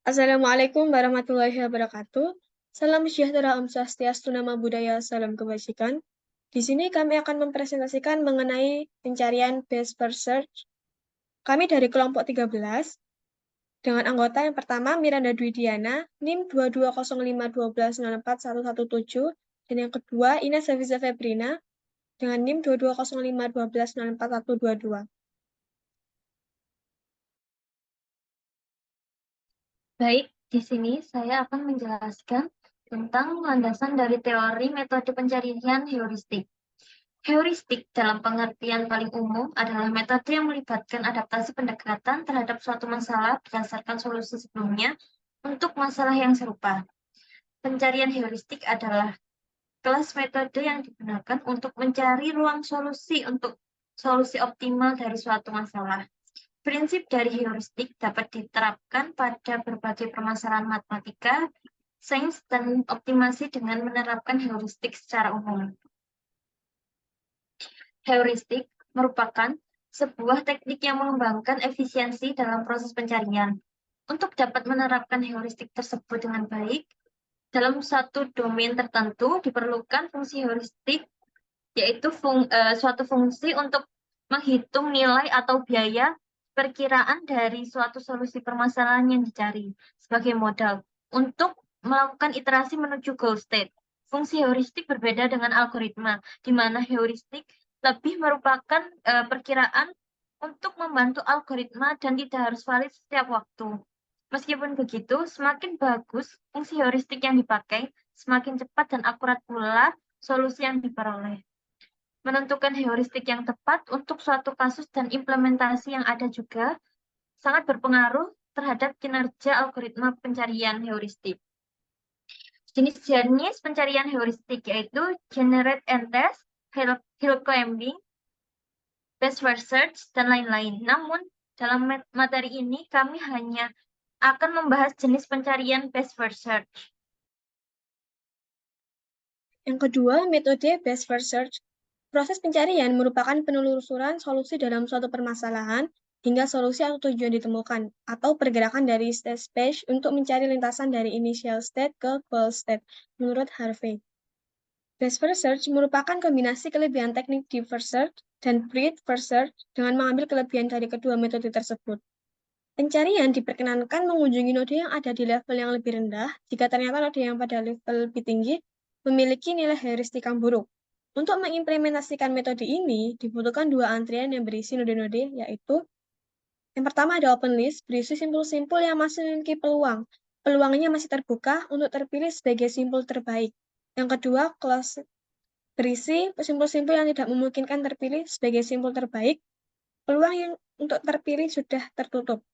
Assalamualaikum warahmatullahi wabarakatuh. Salam sejahtera, Om Swastiastu, Namo Buddhaya, salam kebajikan. Di sini kami akan mempresentasikan mengenai pencarian best first search. Kami dari kelompok 13, dengan anggota yang pertama Miranda Dwi Diana, NIM 220512041117, dan yang kedua Ines Hafiza Febrina, dengan NIM 220512041122. Baik, di sini saya akan menjelaskan tentang landasan dari teori metode pencarian heuristik. Heuristik dalam pengertian paling umum adalah metode yang melibatkan adaptasi pendekatan terhadap suatu masalah berdasarkan solusi sebelumnya untuk masalah yang serupa. Pencarian heuristik adalah kelas metode yang digunakan untuk mencari ruang solusi untuk solusi optimal dari suatu masalah. Prinsip dari heuristik dapat diterapkan pada berbagai permasalahan matematika, sains, dan optimasi dengan menerapkan heuristik secara umum. Heuristik merupakan sebuah teknik yang mengembangkan efisiensi dalam proses pencarian. Untuk dapat menerapkan heuristik tersebut dengan baik, dalam satu domain tertentu diperlukan fungsi heuristik, yaitu suatu fungsi untuk menghitung nilai atau biaya perkiraan dari suatu solusi permasalahan yang dicari sebagai modal untuk melakukan iterasi menuju goal state. Fungsi heuristik berbeda dengan algoritma, di mana heuristik lebih merupakan perkiraan untuk membantu algoritma dan tidak harus valid setiap waktu. Meskipun begitu, semakin bagus fungsi heuristik yang dipakai, semakin cepat dan akurat pula solusi yang diperoleh. Menentukan heuristik yang tepat untuk suatu kasus dan implementasi yang ada juga sangat berpengaruh terhadap kinerja algoritma pencarian heuristik. Jenis-jenis pencarian heuristik yaitu generate and test, hill climbing, best first search, dan lain-lain. Namun, dalam materi ini kami hanya akan membahas jenis pencarian best first search. Yang kedua, metode best first search. Proses pencarian merupakan penelusuran solusi dalam suatu permasalahan hingga solusi atau tujuan ditemukan, atau pergerakan dari state space untuk mencari lintasan dari initial state ke goal state, menurut Harvey. Best first search merupakan kombinasi kelebihan teknik deep first search dan breadth first search dengan mengambil kelebihan dari kedua metode tersebut. Pencarian diperkenankan mengunjungi node yang ada di level yang lebih rendah jika ternyata node yang pada level lebih tinggi memiliki nilai heuristik yang buruk. Untuk mengimplementasikan metode ini, dibutuhkan dua antrian yang berisi node-node, yaitu yang pertama ada open list, berisi simpul-simpul yang masih memiliki peluang. Peluangnya masih terbuka untuk terpilih sebagai simpul terbaik. Yang kedua, close, berisi simpul-simpul yang tidak memungkinkan terpilih sebagai simpul terbaik. Peluang yang untuk terpilih sudah tertutup.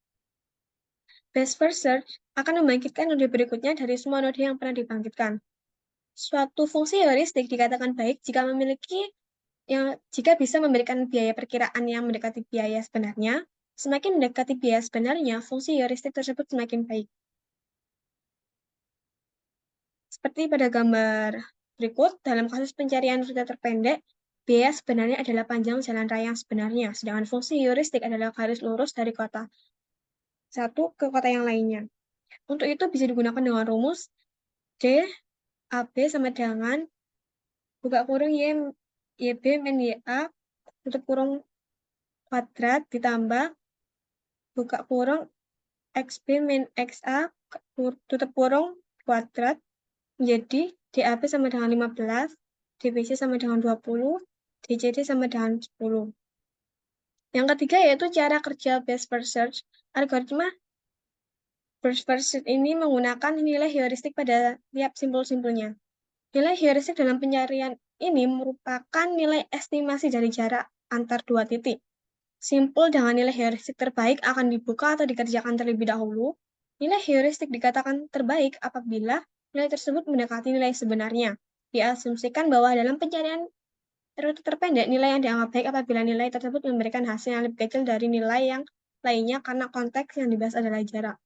Best first search akan membangkitkan node berikutnya dari semua node yang pernah dibangkitkan. Suatu fungsi heuristik dikatakan baik jika bisa memberikan biaya perkiraan yang mendekati biaya sebenarnya. Semakin mendekati biaya sebenarnya, fungsi heuristik tersebut semakin baik. Seperti pada gambar berikut, dalam kasus pencarian rute terpendek, biaya sebenarnya adalah panjang jalan raya yang sebenarnya, sedangkan fungsi heuristik adalah garis lurus dari kota satu ke kota yang lainnya. Untuk itu bisa digunakan dengan rumus D AB sama dengan buka kurung YB min YA tutup kurung kuadrat ditambah buka kurung XB min XA tutup kurung kuadrat menjadi DAB sama dengan 15, DBC sama dengan 20, DCD sama dengan 10. Yang ketiga yaitu cara kerja best first search. Algoritma best first search ini menggunakan nilai heuristik pada tiap simpul-simpulnya. Nilai heuristik dalam pencarian ini merupakan nilai estimasi dari jarak antar dua titik. Simpul dengan nilai heuristik terbaik akan dibuka atau dikerjakan terlebih dahulu. Nilai heuristik dikatakan terbaik apabila nilai tersebut mendekati nilai sebenarnya. Diasumsikan bahwa dalam pencarian rute terpendek, nilai yang dianggap baik apabila nilai tersebut memberikan hasil yang lebih kecil dari nilai yang lainnya karena konteks yang dibahas adalah jarak.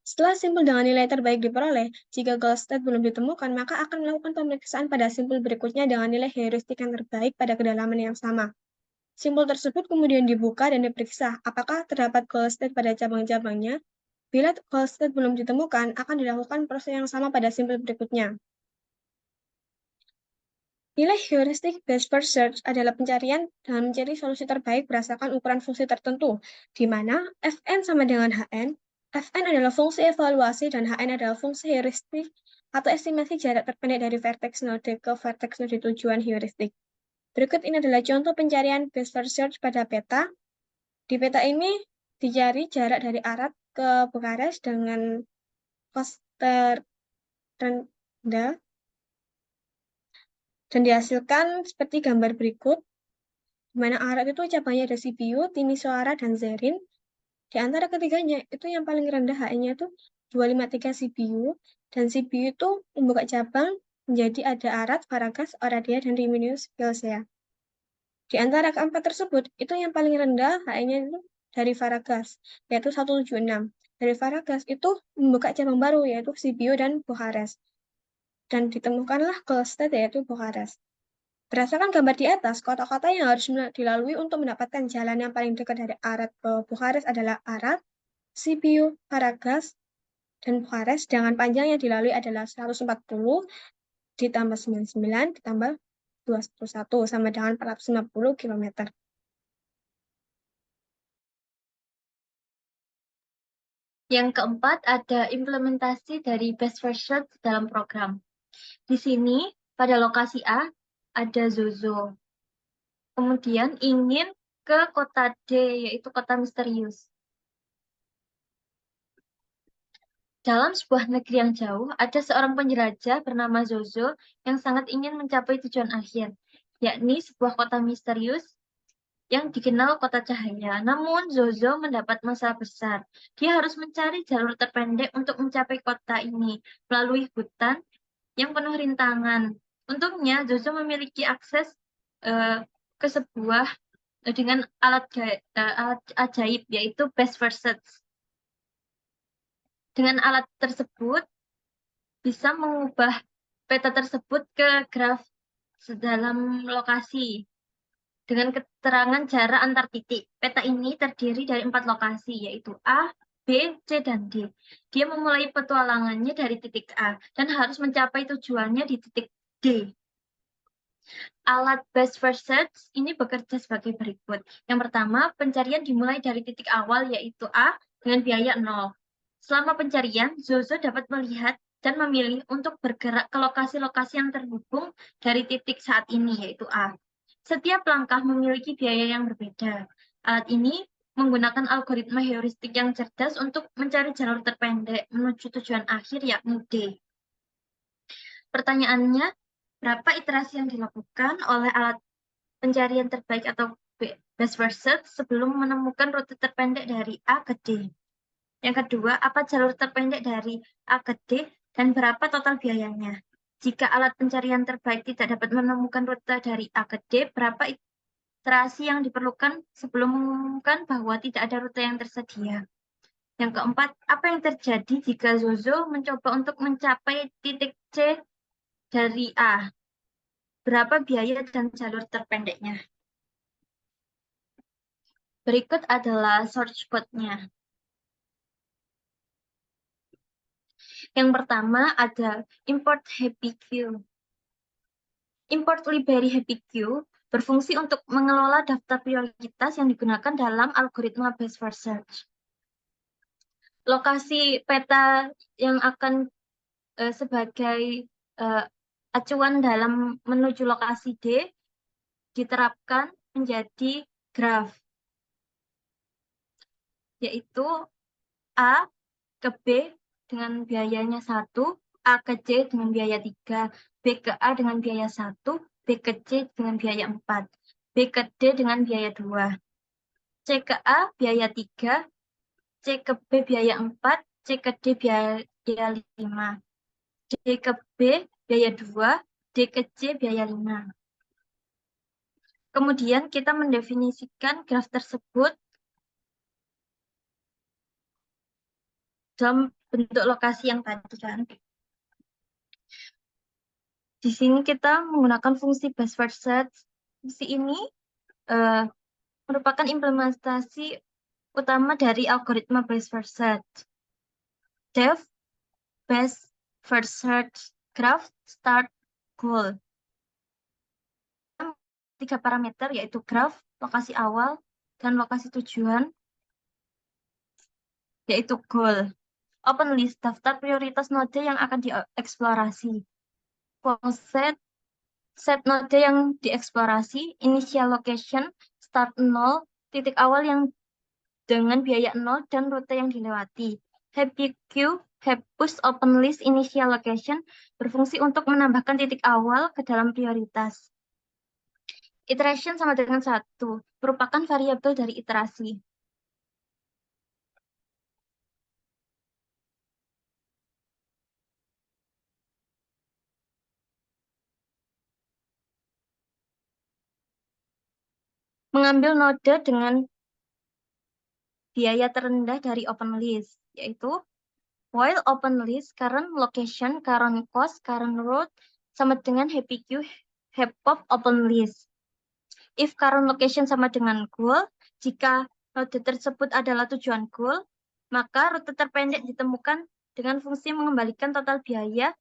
Setelah simpul dengan nilai terbaik diperoleh, jika goal state belum ditemukan, maka akan melakukan pemeriksaan pada simpul berikutnya dengan nilai heuristik yang terbaik pada kedalaman yang sama. Simpul tersebut kemudian dibuka dan diperiksa apakah terdapat goal state pada cabang-cabangnya. Bila goal state belum ditemukan, akan dilakukan proses yang sama pada simpel berikutnya. Nilai heuristik best first search adalah pencarian dalam mencari solusi terbaik berdasarkan ukuran fungsi tertentu, di mana Fn sama dengan Hn. Fn adalah fungsi evaluasi dan Hn adalah fungsi heuristik atau estimasi jarak terpendek dari vertex node ke vertex node tujuan heuristik. Berikut ini adalah contoh pencarian best first search pada peta. Di peta ini dicari jarak dari Arad ke Bukares dengan kos terendah dan dihasilkan seperti gambar berikut, di mana Arad itu cabangnya ada Sibiu, Timisoara, dan Zerin. Di antara ketiganya, itu yang paling rendah HN-nya itu 253 Sibiu, dan Sibiu itu membuka cabang menjadi ada Arad, Varagas, Oradia, dan Riminius Pilsea. Di antara keempat tersebut, itu yang paling rendah HN-nya itu dari Varagas, yaitu 176. Dari Varagas itu membuka cabang baru, yaitu Sibiu dan Bukares. Dan ditemukanlah goal state, yaitu Bukares. Berdasarkan gambar di atas, kota-kota yang harus dilalui untuk mendapatkan jalan yang paling dekat dari Arad ke Bukares adalah Arad, Sibiu, Varagas, dan Bukares, dengan panjang yang dilalui adalah 140 ditambah 99 ditambah 211 sama dengan 450 km. Yang keempat, ada implementasi dari best first search dalam program. Di sini, pada lokasi A, ada Zozo. Kemudian ingin ke kota D, yaitu kota misterius. Dalam sebuah negeri yang jauh, ada seorang penjelajah bernama Zozo yang sangat ingin mencapai tujuan akhir, yakni sebuah kota misterius yang dikenal kota cahaya. Namun, Zozo mendapat masalah besar. Dia harus mencari jalur terpendek untuk mencapai kota ini melalui hutan yang penuh rintangan. Untungnya, Zozo memiliki akses ke sebuah dengan alat ajaib, yaitu best first search. Dengan alat tersebut, bisa mengubah peta tersebut ke graf sedalam lokasi dengan keterangan jarak antar titik. Peta ini terdiri dari 4 lokasi, yaitu A, B, C, dan D. Dia memulai petualangannya dari titik A dan harus mencapai tujuannya di titik D. Alat best first search ini bekerja sebagai berikut. Yang pertama, pencarian dimulai dari titik awal, yaitu A, dengan biaya 0. Selama pencarian, Zozo dapat melihat dan memilih untuk bergerak ke lokasi-lokasi yang terhubung dari titik saat ini, yaitu A. Setiap langkah memiliki biaya yang berbeda. Alat ini menggunakan algoritma heuristik yang cerdas untuk mencari jalur terpendek menuju tujuan akhir, yakni D. Pertanyaannya, berapa iterasi yang dilakukan oleh alat pencarian terbaik atau best first search sebelum menemukan rute terpendek dari A ke D? Yang kedua, apa jalur terpendek dari A ke D dan berapa total biayanya? Jika alat pencarian terbaik tidak dapat menemukan rute dari A ke D, berapa iterasi yang diperlukan sebelum mengumumkan bahwa tidak ada rute yang tersedia? Yang keempat, apa yang terjadi jika Zozo mencoba untuk mencapai titik C dari A? Berapa biaya dan jalur terpendeknya? Berikut adalah source code-nya. Yang pertama ada import HappyQ. Import library HappyQ berfungsi untuk mengelola daftar prioritas yang digunakan dalam algoritma best first search. Lokasi peta yang akan sebagai acuan dalam menuju lokasi D diterapkan menjadi graf, yaitu A ke B dengan biayanya 1, A ke C dengan biaya 3, B ke A dengan biaya 1, B ke C dengan biaya 4, B ke D dengan biaya 2, C ke A biaya 3, C ke B biaya 4, C ke D biaya 5, D ke B biaya 2, D ke C biaya 5. Kemudian kita mendefinisikan graf tersebut dalam bentuk lokasi yang tadi kan. Di sini kita menggunakan fungsi best first search. Fungsi ini merupakan implementasi utama dari algoritma best first search. depth, best first search, graph, start, goal. 3 parameter yaitu graph, lokasi awal, dan lokasi tujuan, yaitu goal. Open list, daftar prioritas node yang akan dieksplorasi. Close set node yang dieksplorasi. Initial location, start 0, titik awal yang dengan biaya 0 dan rute yang dilewati. Happy queue, push open list initial location berfungsi untuk menambahkan titik awal ke dalam prioritas. Iteration sama dengan 1, merupakan variabel dari iterasi. Mengambil node dengan biaya terendah dari open list, yaitu while open list, current location, current cost, current route, sama dengan happy queue, pop open list. If current location sama dengan goal, jika rute tersebut adalah tujuan goal, maka rute terpendek ditemukan dengan fungsi mengembalikan total biaya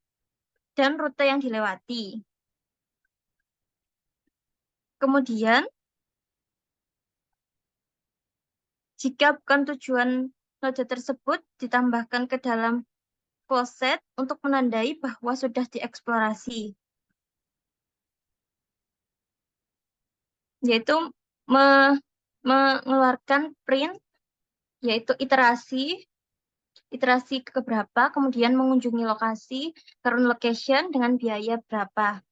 dan rute yang dilewati. Kemudian, jika bukan tujuan node tersebut, ditambahkan ke dalam close set untuk menandai bahwa sudah dieksplorasi. Yaitu mengeluarkan print, yaitu iterasi keberapa, kemudian mengunjungi lokasi, current location dengan biaya berapa.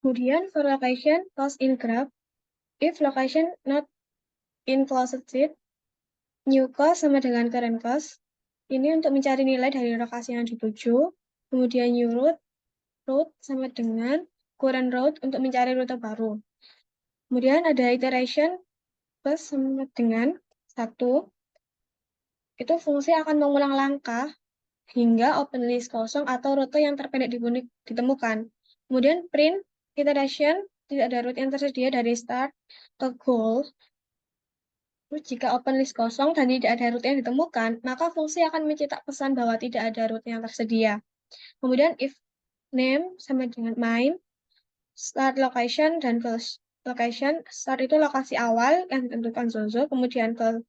Kemudian for location, cost in graph, if location not in closed set, new cost sama dengan current cost. Ini untuk mencari nilai dari lokasi yang dituju. Kemudian new route sama dengan current route untuk mencari rute baru. Kemudian ada iteration plus sama dengan 1. Itu fungsi akan mengulang langkah hingga open list kosong atau rute yang terpendek ditemukan. Kemudian print iteration, tidak ada route yang tersedia dari start ke goal. Jika open list kosong dan tidak ada rute yang ditemukan, maka fungsi akan mencetak pesan bahwa tidak ada rute yang tersedia. Kemudian if name sama dengan main, start location dan close location. Start itu lokasi awal yang ditentukan Zozo, kemudian goal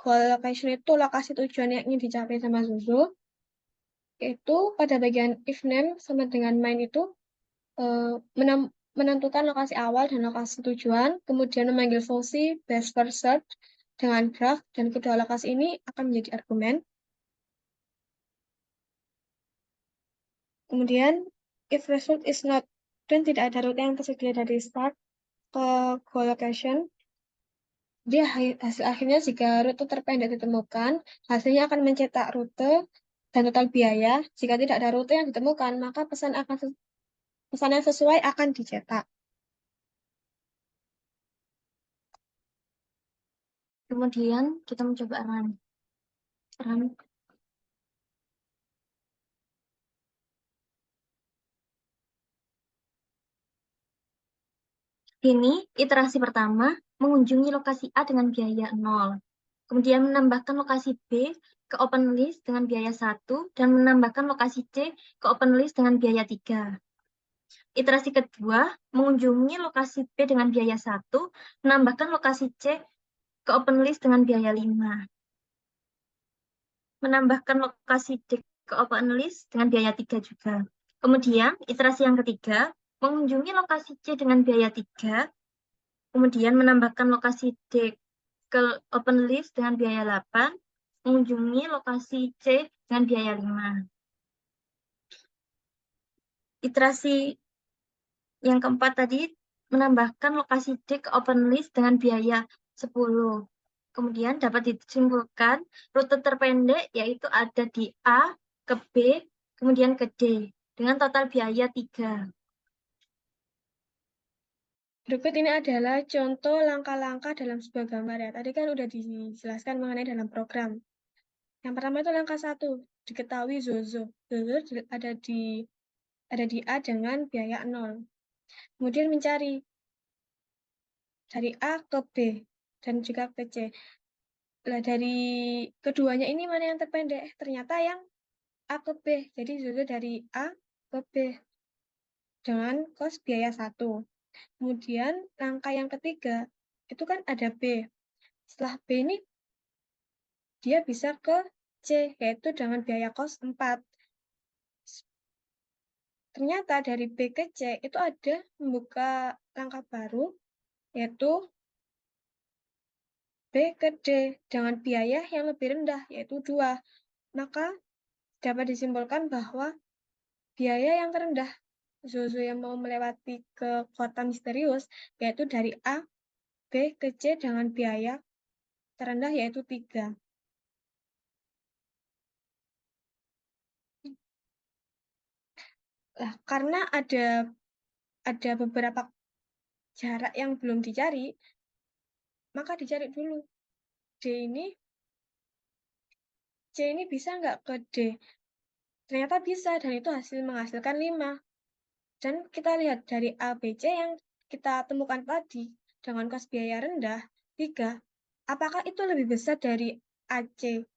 location itu lokasi tujuan yang ingin dicapai sama Zozo. Itu pada bagian if name sama dengan main itu menentukan lokasi awal dan lokasi tujuan, kemudian memanggil fungsi best first search dengan graph, dan kedua lokasi ini akan menjadi argumen. Kemudian if result is not, dan tidak ada rute yang tersedia dari start ke goal location, dia hasil akhirnya jika rute terpendek ditemukan, hasilnya akan mencetak rute dan total biaya. Jika tidak ada rute yang ditemukan, maka pesan yang sesuai akan dicetak. Kemudian kita mencoba run. Ini iterasi pertama, mengunjungi lokasi A dengan biaya 0. Kemudian menambahkan lokasi B ke open list dengan biaya 1, dan menambahkan lokasi C ke open list dengan biaya 3. Iterasi kedua, mengunjungi lokasi B dengan biaya 1, menambahkan lokasi C ke open list dengan biaya 5. Menambahkan lokasi D ke open list dengan biaya 3 juga. Kemudian, iterasi yang ketiga, mengunjungi lokasi C dengan biaya 3, kemudian menambahkan lokasi D ke open list dengan biaya 8, mengunjungi lokasi C dengan biaya 5. Iterasi yang keempat tadi, menambahkan lokasi D ke open list dengan biaya 10. Kemudian dapat disimpulkan rute terpendek yaitu ada di A ke B, kemudian ke D, dengan total biaya 3. Berikut ini adalah contoh langkah-langkah dalam sebuah gambar ya. Tadi kan udah dijelaskan mengenai dalam program. Yang pertama itu langkah 1, diketahui Zozo. Zozo ada di A dengan biaya 0. Kemudian mencari dari A ke B dan juga ke C. Lah dari keduanya ini mana yang terpendek? Ternyata yang A ke B. Jadi Zozo dari A ke B dengan kos biaya 1. Kemudian langkah yang ketiga, itu kan ada B. Setelah B ini dia bisa ke C, yaitu dengan biaya kos 4. Ternyata dari B ke C itu ada membuka langkah baru, yaitu B ke D dengan biaya yang lebih rendah, yaitu 2. Maka dapat disimpulkan bahwa biaya yang terendah Zozo yang mau melewati ke kota misterius, yaitu dari A, B ke C dengan biaya terendah yaitu 3. Lah, karena ada beberapa jarak yang belum dicari, maka dicari dulu. C ini bisa nggak ke D? Ternyata bisa, dan itu menghasilkan 5. Dan kita lihat dari A, B, C yang kita temukan tadi, dengan kos biaya rendah, 3. Apakah itu lebih besar dari A, C,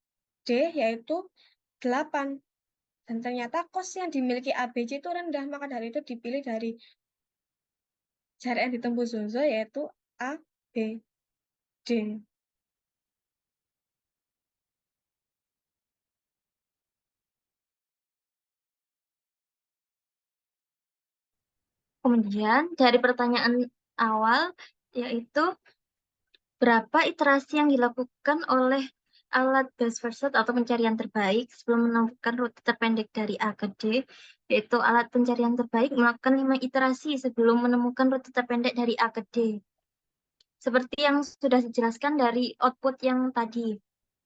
D, yaitu 8? Dan ternyata kos yang dimiliki A, B, C itu rendah, maka dari itu dipilih dari jarak yang ditempuh Zozo, yaitu A, B, D. Kemudian dari pertanyaan awal, yaitu berapa iterasi yang dilakukan oleh alat best first search atau pencarian terbaik sebelum menemukan rute terpendek dari A ke D, yaitu alat pencarian terbaik melakukan 5 iterasi sebelum menemukan rute terpendek dari A ke D. Seperti yang sudah dijelaskan dari output yang tadi.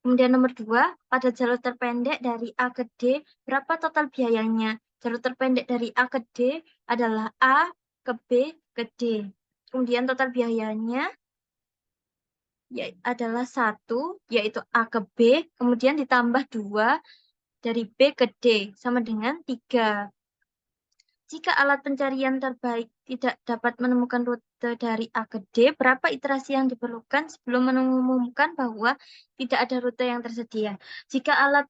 Kemudian nomor 2, pada jalur terpendek dari A ke D, berapa total biayanya? Jalur terpendek dari A ke D adalah A ke B ke D. Kemudian total biayanya adalah 1, yaitu A ke B, kemudian ditambah 2 dari B ke D, sama dengan 3. Jika alat pencarian terbaik tidak dapat menemukan rute dari A ke D, berapa iterasi yang diperlukan sebelum mengumumkan bahwa tidak ada rute yang tersedia? Jika alat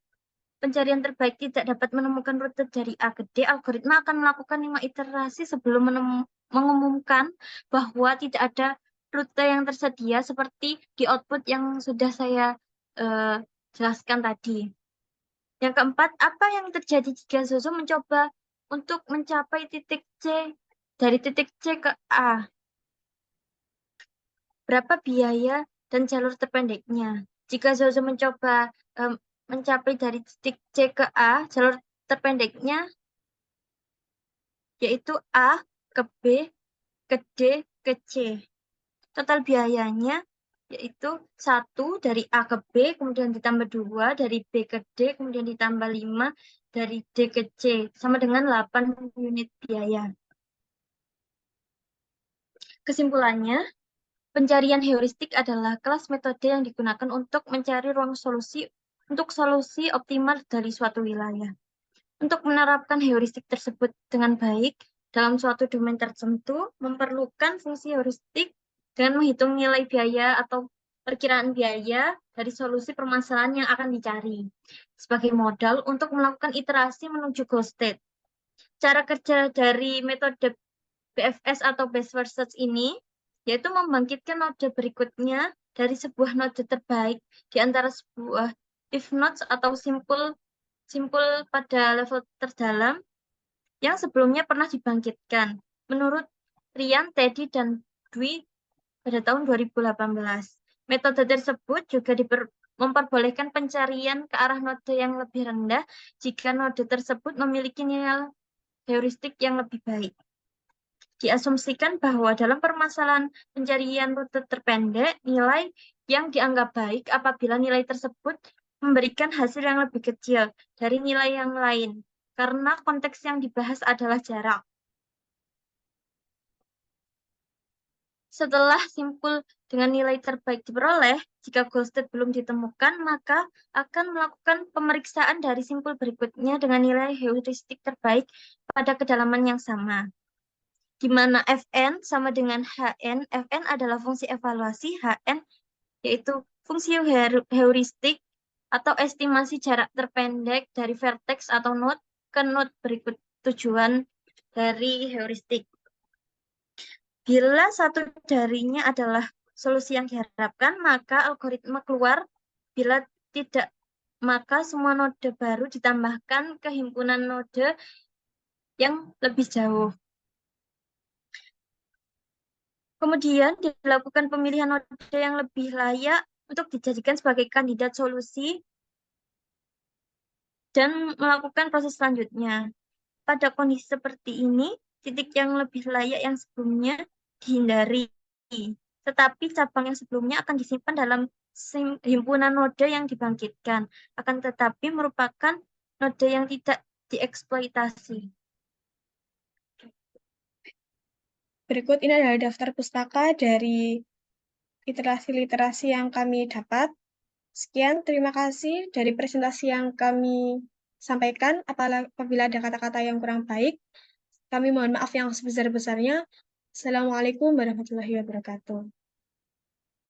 pencarian terbaik tidak dapat menemukan rute dari A ke D, algoritma akan melakukan 5 iterasi sebelum mengumumkan bahwa tidak ada rute yang tersedia seperti di output yang sudah saya jelaskan tadi. Yang keempat, apa yang terjadi jika Zozo mencoba untuk mencapai titik C dari titik C ke A? Berapa biaya dan jalur terpendeknya? Jika Zozo mencoba mencapai dari titik C ke A, jalur terpendeknya yaitu A ke B ke D ke C. Total biayanya yaitu 1 dari A ke B, kemudian ditambah 2 dari B ke D, kemudian ditambah 5 dari D ke C, sama dengan 8 unit biaya. Kesimpulannya, pencarian heuristik adalah kelas metode yang digunakan untuk mencari ruang solusi untuk solusi optimal dari suatu wilayah. Untuk menerapkan heuristik tersebut dengan baik dalam suatu domain tertentu, memerlukan fungsi heuristik dengan menghitung nilai biaya atau perkiraan biaya dari solusi permasalahan yang akan dicari sebagai modal untuk melakukan iterasi menuju goal state. Cara kerja dari metode BFS atau best first search ini yaitu membangkitkan node berikutnya dari sebuah node terbaik di antara sebuah if nodes atau simpul pada level terdalam yang sebelumnya pernah dibangkitkan. Menurut Rian, Teddy, dan Dwi pada tahun 2018. Metode tersebut juga memperbolehkan pencarian ke arah node yang lebih rendah jika node tersebut memiliki nilai heuristik yang lebih baik. Diasumsikan bahwa dalam permasalahan pencarian rute terpendek, nilai yang dianggap baik apabila nilai tersebut memberikan hasil yang lebih kecil dari nilai yang lain, karena konteks yang dibahas adalah jarak. Setelah simpul dengan nilai terbaik diperoleh, jika goal state belum ditemukan, maka akan melakukan pemeriksaan dari simpul berikutnya dengan nilai heuristik terbaik pada kedalaman yang sama. di mana Fn sama dengan Hn. Fn adalah fungsi evaluasi, Hn yaitu fungsi heuristik atau estimasi jarak terpendek dari vertex atau node ke node berikut tujuan dari heuristik. Bila satu darinya adalah solusi yang diharapkan, maka algoritma keluar. Bila tidak, maka semua node baru ditambahkan ke himpunan node yang lebih jauh. Kemudian dilakukan pemilihan node yang lebih layak untuk dijadikan sebagai kandidat solusi dan melakukan proses selanjutnya. Pada kondisi seperti ini, titik yang lebih layak yang sebelumnya dihindari. Tetapi cabang yang sebelumnya akan disimpan dalam himpunan node yang dibangkitkan. Akan tetapi merupakan node yang tidak dieksploitasi. Berikut ini adalah daftar pustaka dari literasi-literasi yang kami dapat. Sekian, terima kasih dari presentasi yang kami sampaikan. Apabila ada kata-kata yang kurang baik, kami mohon maaf yang sebesar-besarnya. Assalamualaikum warahmatullahi wabarakatuh.